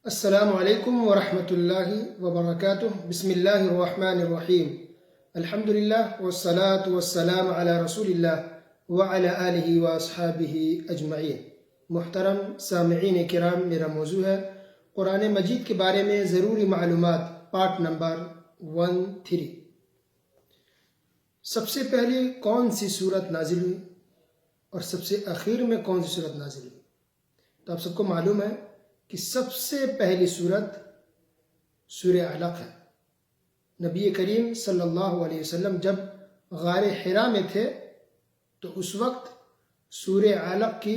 السلام علیکم ورحمۃ اللہ وبرکاتہ۔ بسم اللہ الرحمن الرحیم۔ الحمد للہ والصلاة والسلام علی رسول اللہ وعلی آلہ واصحابہ اجمعین۔ محترم سامعین کرام، میرا موضوع ہے قرآن مجید کے بارے میں ضروری معلومات، پارٹ نمبر 13۔ سب سے پہلے کون سی سورت نازل ہوئی اور سب سے اخیر میں کون سی سورت نازل ہوئی؟ تو آپ سب کو معلوم ہے کہ سب سے پہلی سورت سورہ علق ہے۔ نبی کریم صلی اللہ علیہ وسلم جب غار حرا میں تھے تو اس وقت سورہ علق کی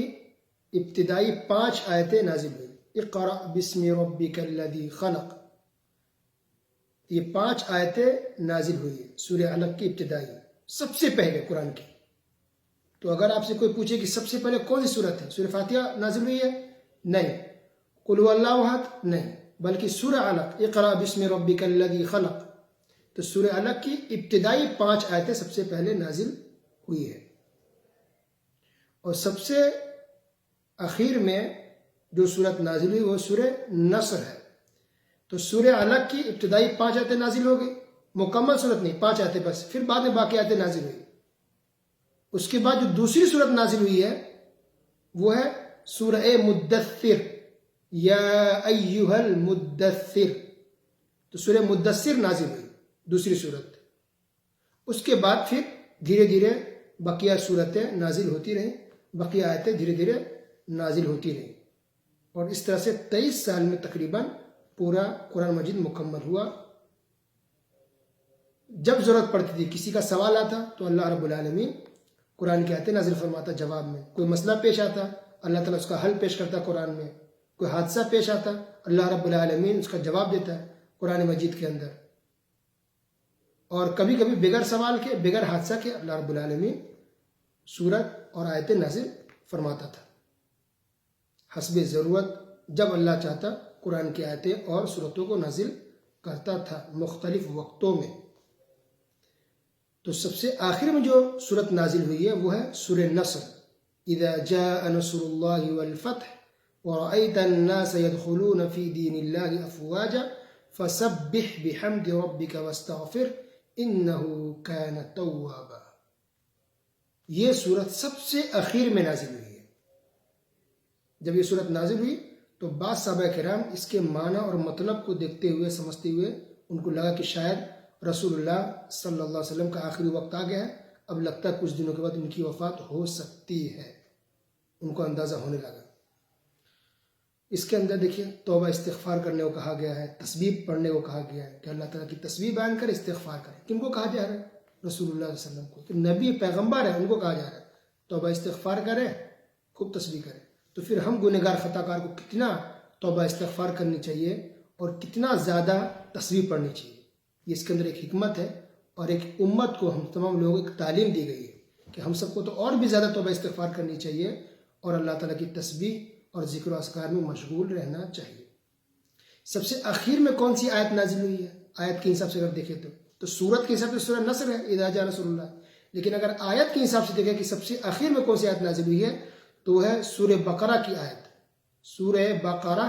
ابتدائی 5 آیتیں نازل ہوئی۔ اقرأ بسم ربک الذی خلق، یہ 5 آیتیں نازل ہوئی سورہ علق کی ابتدائی، سب سے پہلے قرآن کی۔ تو اگر آپ سے کوئی پوچھے کہ سب سے پہلے کون سی سورت ہے، سورہ فاتحہ نازل ہوئی ہے؟ نہیں۔ قل هو اللہ احد؟ نہیں، بلکہ سورہ علق، اقرأ بسم ربک الذی خلق۔ تو سورہ علق کی ابتدائی 5 آیتیں سب سے پہلے نازل ہوئی ہے، اور سب سے اخیر میں جو سورت نازل ہوئی وہ سورہ نصر ہے۔ تو سورہ علق کی ابتدائی 5 آیتیں نازل ہو گئی، مکمل سورت نہیں، 5 آیتیں بس، پھر بعد میں باقی آیتیں نازل ہوئی۔ اس کے بعد جو دوسری سورت نازل ہوئی ہے وہ ہے سورہ مدثر، یا ایہا المدثر۔ تو سورہ مدثر نازل ہوئی، دوسری سورت۔ اس کے بعد پھر دھیرے دھیرے بقیہ صورتیں نازل ہوتی رہیں، بقیہ آیتیں دھیرے دھیرے نازل ہوتی رہیں، اور اس طرح سے 23 سال میں تقریباً پورا قرآن مجید مکمل ہوا۔ جب ضرورت پڑتی تھی، کسی کا سوال آتا تو اللہ رب العالمین قرآن کی آیتیں نازل فرماتا جواب میں۔ کوئی مسئلہ پیش آتا، اللہ تعالیٰ اس کا حل پیش کرتا قرآن میں۔ کوئی حادثہ پیش آتا، اللہ رب العالمین اس کا جواب دیتا ہے قرآن مجید کے اندر۔ اور کبھی کبھی بغیر سوال کے، بغیر حادثہ کے، اللہ رب العالمین سورت اور آیتیں نازل فرماتا تھا حسب ضرورت۔ جب اللہ چاہتا قرآن کی آیتیں اور سورتوں کو نازل کرتا تھا مختلف وقتوں میں۔ تو سب سے آخر میں جو سورت نازل ہوئی ہے وہ ہے سورہ نصر۔ اذا جاء نصر اللہ والفتح وَرَأَيْتَ النَّاسَ يَدْخُلُونَ فِي دِينِ اللَّهِ أَفْوَاجًا فَسَبِّحْ بِحَمْدِ رَبِّكَ وَاسْتَغْفِرْ إِنَّهُ كَانَ تَوَّابًا۔ یہ سورت سب سے اخیر میں نازل ہوئی ہے۔ جب یہ سورت نازل ہوئی تو بعض صحابہ کرام اس کے معنی اور مطلب کو دیکھتے ہوئے، سمجھتے ہوئے، ان کو لگا کہ شاید رسول اللہ صلی اللہ علیہ وسلم کا آخری وقت آ گیا ہے، اب لگتا ہے کچھ دنوں کے بعد ان کی وفات ہو سکتی ہے۔ ان کو اندازہ ہونے لگا۔ اس کے اندر دیکھیے توبہ استغفار کرنے کو کہا گیا ہے، تسبیح پڑھنے کو کہا گیا ہے کہ اللہ تعالیٰ کی تسبیح بیان کرے، استغفار کرے۔ کن کو کہا جا رہا ہے؟ رسول اللہ صلی اللہ علیہ وسلم کو، کہ نبی پیغمبر ہے، ان کو کہا جا رہا ہے توبہ استغفار کرے، خوب تسبیح کرے۔ تو پھر ہم گنہگار خطا کار کو کتنا توبہ استغفار کرنی چاہیے اور کتنا زیادہ تسبیح پڑھنی چاہیے۔ یہ اس کے اندر ایک حکمت ہے، اور ایک امت کو، ہم تمام لوگوں کو ایک تعلیم دی گئی ہے کہ ہم سب کو تو اور بھی زیادہ توبہ استغفار کرنی چاہیے اور اللہ تعالیٰ کی تسبیح اور ذکر و اذکار میں مشغول رہنا چاہیے۔ سب سے آخر میں کون سی آیت نازل ہوئی ہے؟ آیت کے حساب سے اگر دیکھیں تو سورت کے حساب سے سورہ نصر ہے، اذا جاء نصر اللہ۔ لیکن اگر آیت کے حساب سے دیکھیں کہ سب سے آخر میں کون سی آیت نازل ہوئی ہے تو وہ ہے سورہ بقرہ کی آیت، سورہ بقرہ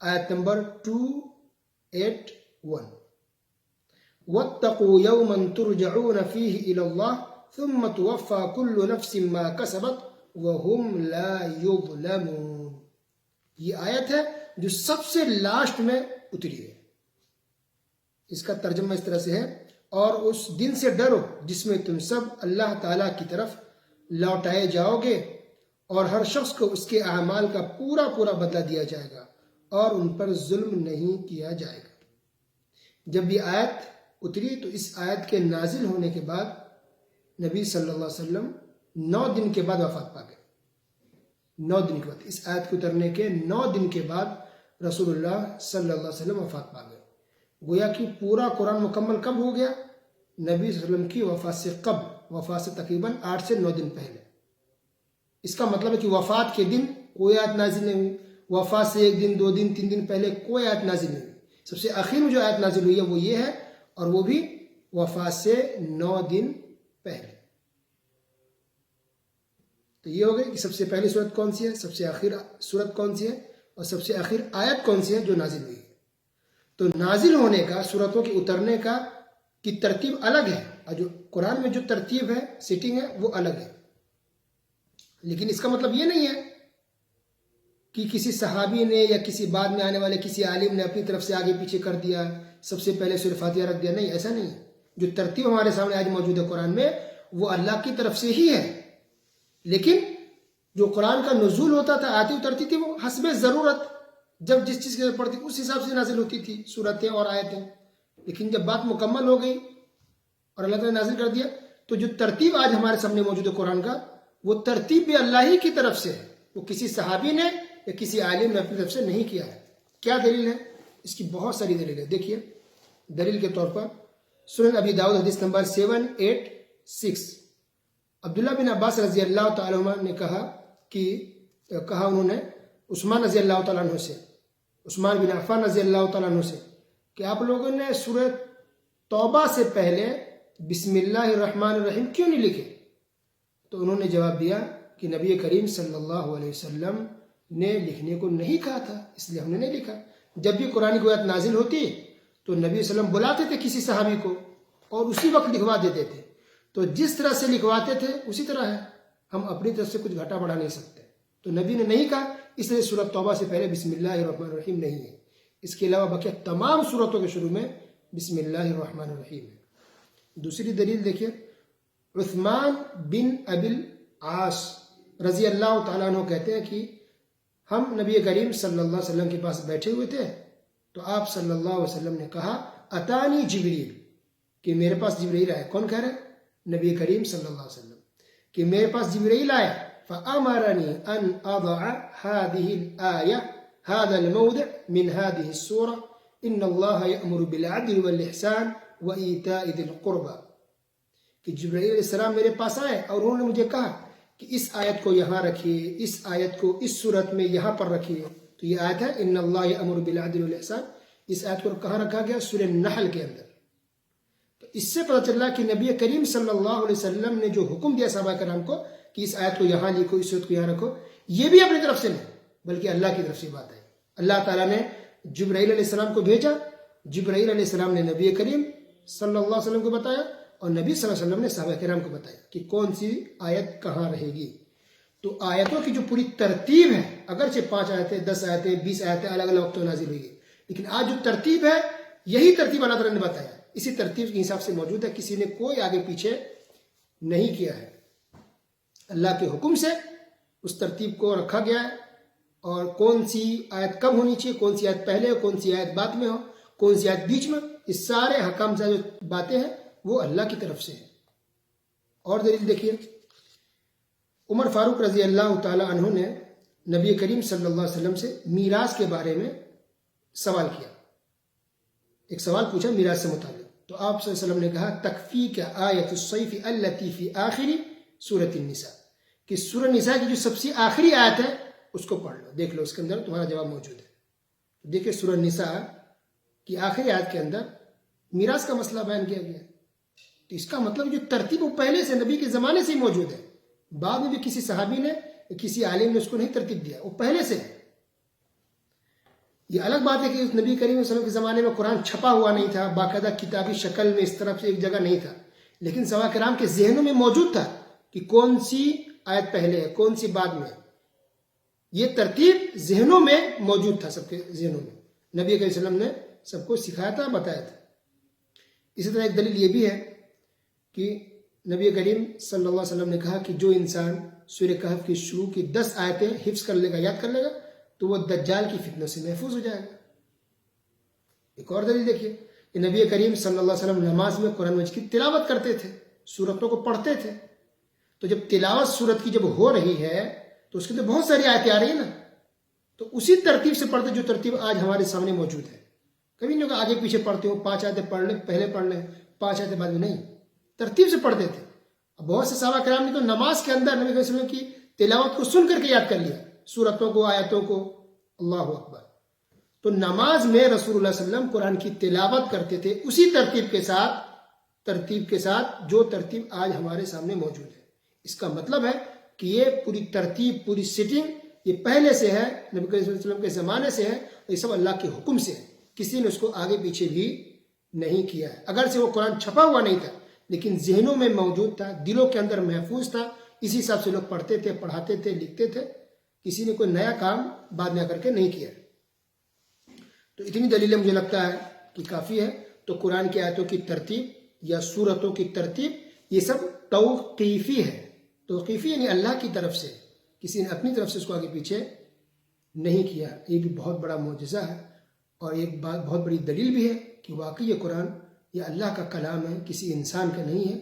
آیت نمبر 281۔ وَاتَّقُوا يَوْمًا تُرْجَعُونَ فِيهِ إِلَى اللَّهِ ثُمَّ تُوَفَّى كُلُّ نَفْسٍ مَا كَسَبَتْ وَهُمْ لَا يُظْلَمُونَ۔ یہ آیت ہے جو سب سے لاسٹ میں اتری ہے۔ اس کا ترجمہ اس طرح سے ہے، اور اس دن سے ڈرو جس میں تم سب اللہ تعالیٰ کی طرف لوٹائے جاؤ گے، اور ہر شخص کو اس کے اعمال کا پورا پورا بدلہ دیا جائے گا، اور ان پر ظلم نہیں کیا جائے گا۔ جب یہ آیت اتری تو اس آیت کے نازل ہونے کے بعد نبی صلی اللہ علیہ وسلم 9 دن کے بعد وفات پا گئے۔ 9 دن کے بعد، اس آیت کے اترنے کے 9 دن کے بعد رسول اللہ صلی اللہ علیہ وسلم وفات پا گئے۔ گویا کہ پورا قرآن مکمل کب ہو گیا؟ نبی صلی اللہ علیہ وسلم کی وفات سے قبل، وفات سے تقریباً 8 سے 9 دن پہلے۔ اس کا مطلب ہے کہ وفات کے دن کوئی آیت نازل نہیں ہوئی، وفات سے 1 دن 2 دن 3 دن پہلے کوئی آیت نازل نہیں ہوئی۔ سب سے آخر میں جو آیت نازل ہوئی ہے وہ یہ ہے، اور وہ بھی وفات سے 9 دن پہلے۔ تو یہ ہو گئی کہ سب سے پہلی سورت کون سی ہے، سب سے آخر سورت کون سی ہے، اور سب سے آخر آیت کون سی ہے جو نازل ہوئی ہے. تو نازل ہونے کا، سورتوں کے اترنے کا کی ترتیب الگ ہے، اور جو قرآن میں جو ترتیب ہے، سیٹنگ ہے، وہ الگ ہے. لیکن اس کا مطلب یہ نہیں ہے کہ کسی صحابی نے یا کسی بعد میں آنے والے کسی عالم نے اپنی طرف سے آگے پیچھے کر دیا، سب سے پہلے سورہ فاتحہ رکھ دیا. نہیں، ایسا نہیں ہے. جو ترتیب ہمارے سامنے آج موجود ہے قرآن میں، وہ اللہ کی طرف سے ہی ہے. لیکن جو قرآن کا نزول ہوتا تھا، آتی اترتی تھی، وہ حسب ضرورت، جب جس چیز کی ضرورت پڑتی اس حساب سے نازل ہوتی تھی سورتیں اور آیتیں. لیکن جب بات مکمل ہو گئی اور اللہ تعالیٰ نے نازل کر دیا، تو جو ترتیب آج ہمارے سامنے موجود ہے قرآن کا، وہ ترتیب بھی اللہ ہی کی طرف سے ہے. وہ کسی صحابی نے یا کسی عالم نے اپنی طرف سے نہیں کیا ہے. کیا دلیل ہے؟ اس کی بہت ساری دلیل ہے. دیکھیے، دلیل کے طور پر سنن ابی داؤد حدیث نمبر 786، عبداللہ بن عباس رضی اللہ تعالیٰ عنہ نے کہا انہوں نے عثمان رضی اللہ تعالیٰ عنہ سے، عثمان بن عفان رضی اللہ تعالیٰ عنہ سے، کہ آپ لوگوں نے سورہ توبہ سے پہلے بسم اللہ الرحمن الرحیم کیوں نہیں لکھے؟ تو انہوں نے جواب دیا کہ نبی کریم صلی اللہ علیہ وسلم نے لکھنے کو نہیں کہا تھا، اس لیے ہم نے نہیں لکھا. جب بھی قرآن کی آیت نازل ہوتی تو نبی صلی اللہ علیہ وسلم بلاتے تھے کسی صحابی کو اور اسی وقت لکھوا دیتے تھے. تو جس طرح سے لکھواتے تھے اسی طرح ہے، ہم اپنی طرف سے کچھ گھٹا بڑھا نہیں سکتے. تو نبی نے نہیں کہا، اس لیے سورۃ توبہ سے پہلے بسم اللہ الرحمن الرحیم نہیں ہے. اس کے علاوہ باقی تمام سورتوں کے شروع میں بسم اللہ الرحمن الرحیم ہے. دوسری دلیل دیکھیے، عثمان بن ابی العاص رضی اللہ تعالیٰ عنہ کہتے ہیں کہ ہم نبی کریم صلی اللہ علیہ وسلم کے پاس بیٹھے ہوئے تھے، تو آپ صلی اللہ علیہ وسلم نے کہا اتانی جبریل، کہ میرے پاس جبرائیل آئے. کون کہہ رہے؟ نبی کریم صلی اللہ علیہ وسلم، کہ میرے پاس جبرائیل آئے. فأمرني أن أضع هذه الآية هذا الموضع من هذه السورة إن الله يأمر بالعدل والإحسان وإيتاء ذي القربى. کہ جبرائیل علیہ السلام میرے پاس آئے اور انہوں نے مجھے کہا کہ اس آیت کو یہاں رکھیے، اس آیت کو اس صورت میں یہاں پر رکھیے. تو یہ آیت ہے ان اللہ یأمر بالعدل والإحسان. اس آیت کو کہاں رکھا گیا؟ سورہ نحل کے اندر. تو اس سے پتہ چلا کہ نبی کریم صلی اللہ علیہ وسلم نے جو حکم دیا صحابہ کرام کو کہ اس آیت کو یہاں لکھو، اس آیت کو یہاں رکھو، یہ بھی اپنی طرف سے نہیں بلکہ اللہ کی طرف سے بات ہے. اللہ تعالیٰ نے جبرائیل علیہ السلام کو بھیجا، جبرائیل علیہ السلام نے نبی کریم صلی اللہ علیہ وسلم کو بتایا، اور نبی صلی اللہ علیہ وسلم نے صحابہ کرام کو بتایا کہ کون سی آیت کہاں رہے گی. تو آیتوں کی جو پوری ترتیب ہے، اگرچہ 5 آیتیں، 10 آیتیں، 20 آیتیں الگ الگ وقتوں میں نازل ہوئی ہے، لیکن آج جو ترتیب ہے یہی ترتیب اللہ تعالیٰ نے بتایا. اسی ترتیب کے حساب سے موجود ہے، کسی نے کوئی آگے پیچھے نہیں کیا ہے. اللہ کے حکم سے اس ترتیب کو رکھا گیا ہے، اور کون سی آیت کب ہونی چاہیے، کون سی آیت پہلے ہو، کون سی آیت بعد میں ہو، کون سی آیت بیچ میں، اس سارے حکام سے جو باتیں ہیں وہ اللہ کی طرف سے ہیں. اور دلیل دیکھیے، عمر فاروق رضی اللہ تعالی عنہ نے نبی کریم صلی اللہ علیہ وسلم سے میراث کے بارے میں سوال کیا. ایک سوال پوچھا میراث سے متعلق. تو آپ صلی اللہ علیہ وسلم نے کہا تکفیک آیت الصیف التی فی آخری سورۃ النساء، کہ سورہ نساء کی جو سب سے آخری آیت ہے اس کو پڑھ لو، دیکھ لو اس کے اندر تمہارا جواب موجود ہے. دیکھیں سورہ نساء کی آخری آیت کے اندر میراث کا مسئلہ بیان کیا گیا ہے. تو اس کا مطلب جو ترتیب وہ پہلے سے نبی کے زمانے سے ہی موجود ہے، بعد میں بھی کسی صحابی نے کسی عالم نے اس کو نہیں ترتیب دیا، وہ پہلے سے ہے. یہ الگ بات ہے کہ اس نبی کریم صلی اللہ علیہ وسلم کے زمانے میں قرآن چھپا ہوا نہیں تھا، باقاعدہ کتابی شکل میں اس طرف سے ایک جگہ نہیں تھا، لیکن صحابہ کرام کے ذہنوں میں موجود تھا کہ کون سی آیت پہلے ہے، کون سی بعد میں. یہ ترتیب ذہنوں میں موجود تھا، سب کے ذہنوں میں نبی کریم صلی اللہ علیہ وسلم نے سب کو سکھایا تھا، بتایا تھا. اسی طرح ایک دلیل یہ بھی ہے کہ نبی کریم صلی اللہ علیہ وسلم نے کہا کہ جو انسان سورہ کہف کی شروع کی 10 آیتیں حفظ کر لے گا، یاد کر لے گا، تو وہ دجال کی فتنوں سے محفوظ ہو جائے گا. ایک اور دلیل دیکھیے کہ نبی کریم صلی اللہ علیہ وسلم نماز میں قرآن مجید کی تلاوت کرتے تھے، سورتوں کو پڑھتے تھے. تو جب تلاوت سورت کی جب ہو رہی ہے تو اس کے اندر بہت ساری آیتیں آ رہی ہیں نا، تو اسی ترتیب سے پڑھتے جو ترتیب آج ہمارے سامنے موجود ہے. کبھی نہیں ہوگا آگے پیچھے پڑھتے ہو، 5 آیتیں پڑھ لیں پہلے پڑھ لیں، 5 آیتیں بعد میں، نہیں، ترتیب سے پڑھتے تھے. اب بہت سے صحابہ کرام نے تو نماز کے اندر نبی صلی اللہ علیہ وسلم کی تلاوت کو سن کر کے یاد کر لیا، سورتوں کو، آیتوں کو. اللہ اکبر. تو نماز میں رسول اللہ صلی اللہ علیہ وسلم قرآن کی تلاوت کرتے تھے اسی ترتیب کے ساتھ جو ترتیب آج ہمارے سامنے موجود ہے. اس کا مطلب ہے کہ یہ پوری ترتیب، پوری سیٹنگ یہ پہلے سے ہے، نبی کریم صلی اللہ علیہ وسلم کے زمانے سے ہے، یہ سب اللہ کے حکم سے ہے، کسی نے اس کو آگے پیچھے بھی نہیں کیا ہے۔ اگر سے وہ قرآن چھپا ہوا نہیں تھا لیکن ذہنوں میں موجود تھا، دلوں کے اندر محفوظ تھا، اسی حساب سے لوگ پڑھتے تھے، پڑھاتے تھے، لکھتے تھے، کسی نے کوئی نیا کام بعد میں آ کر کے نہیں کیا۔ تو اتنی دلیلیں مجھے لگتا ہے کہ کافی ہے۔ تو قرآن کی آیتوں کی ترتیب یا سورتوں کی ترتیب یہ سب توقیفی ہے۔ توقیفی یعنی اللہ کی طرف سے، کسی نے اپنی طرف سے اس کو آگے پیچھے نہیں کیا۔ یہ بھی بہت بڑا معجزہ ہے اور ایک بات بہت بڑی دلیل بھی ہے کہ واقعی یہ قرآن یہ اللہ کا کلام ہے، کسی انسان کا نہیں ہے۔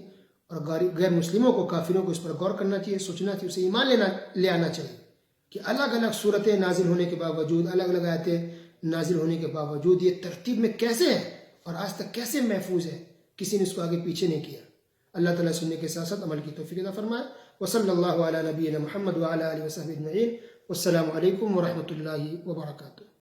اور غیر مسلموں کو، کافروں کو اس پر غور کرنا چاہیے، سوچنا چاہیے، اسے ایمان لے آنا چاہیے کہ الگ الگ صورتیں نازل ہونے کے باوجود، الگ الگ آیتیں نازل ہونے کے باوجود یہ ترتیب میں کیسے ہے اور آج تک کیسے محفوظ ہے، کسی نے اس کو آگے پیچھے نہیں کیا۔ اللہ تعالیٰ سننے کے ساتھ ساتھ عمل کی توفیق عطا فرمائے۔ وصلی اللہ علی نبینا محمد وعلی آلہ وصحبہ اجمعین۔ والسلام علیکم ورحمۃ اللہ وبرکاتہ۔